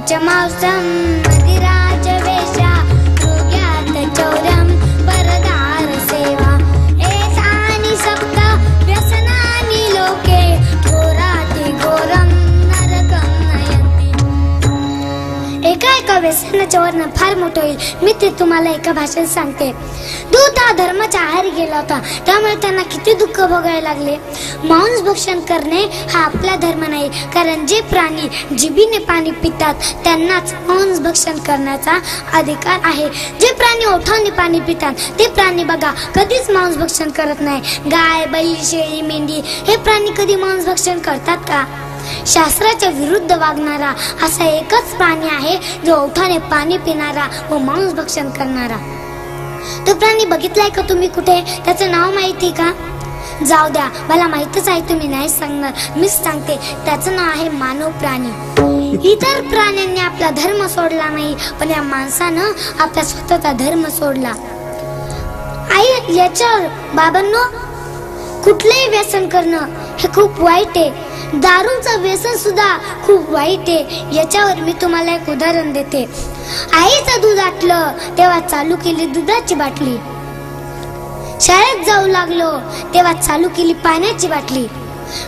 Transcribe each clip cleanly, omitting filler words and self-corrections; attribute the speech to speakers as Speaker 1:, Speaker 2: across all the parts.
Speaker 1: पंचमांसं मदिराजवेशा योग्यात चौर्यं वरदार सेवा एतानि सप्त व्यसनानि लोके घोराति घोरं नरकं नयन्ति। एका व्यसनाचं वर्णन फार मोठं होईल, मी ते तुम्हाला एका भाषेत सांगते। दूत हा धर्माच्या आहारी गेला होता, त्यामुळे त्यांना किती दुःख भोगावे लागले। मांस भक्षण करणे हा आपला धर्म नाही, कारण जे प्राणी जिभेने पाणी पितात त्यांनाच मांस भक्षण करण्याचा अधिकार आहे। जे प्राणी ओठाने पाणी पितात ते प्राणी बघा कधीच मांस भक्षण करत नाही। गाय, बैल, शेळी, मेंढी हे प्राणी कधी मांस भक्षण करतात का? शास्त्राच्या विरुद्ध वागणारा असा एकच प्राणी आहे जो ओठाने पाणी पिणारा व मांस भक्षण करणारा। तो प्राणी बघितलाय का तुम्ही कुठे? त्याचं नाव माहिती का? जाऊ द्या, मला माहितच आहे, तुम्ही नाही सांगणार, मीच सांगते। त्याचं नाव आहे मानव प्राणी। इतर प्राण्यांनी आपला धर्म सोडला नाही, पण या माणसानं आपला स्वतःचा धर्म सोडला। आई, याच्यावर बाबांनो, कुठलेही व्यसन करणं हे खूप वाईट आहे। दारूचं व्यसन सुद्धा खूप वाईट आहे। याच्यावर मी तुम्हाला एक उदाहरण देते। आईचं दूध आटलं तेव्हा चालू केली दुधाची बाटली, शाळेत जाऊ लागलो तेव्हा चालू केली पाण्याची बाटली,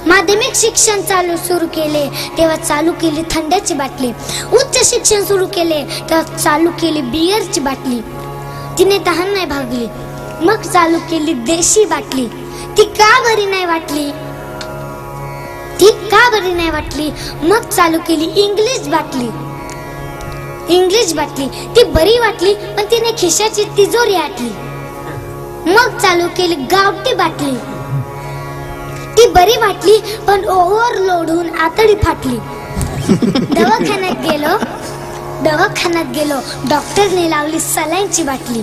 Speaker 1: माध्यमिक शिक्षण सुरू केले तेव्हा चालू केली थंड्याची बाटली, उच्च शिक्षण सुरू केले तेव्हा चालू केली बियरची बाटली। तिने तहान नाही भागली, मग चालू केली देशी बाटली। ती का बरी नाही वाटली? मग चालू केली इंग्लिश बाटली। ती बरी वाटली, पण तिने खिशाची तिजोरी आटली। मग चालू केली गावठी बाटली। ती बरी वाटली, पण ओव्हरलोड होऊन आतडी फाटली। दवाखान्यात गेलो, डॉक्टरने लावली सलाईनची बाटली।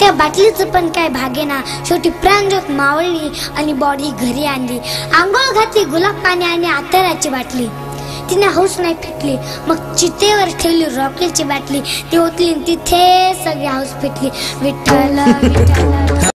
Speaker 1: त्या बाटलीचं पण काय भागेना, शेवटी प्राणज्योत मावळली आणि बॉडी घरी आणली। आंघोळ घातली गुलाब पाणी आणि अत्तराची बाटली। तिने हौस नाही फिटली, मग चितेवर ठेवली रॉकेलची बाटली। ती ओतली, तिथे सगळी हौस फिटली। विठ्ठल विठ्ठल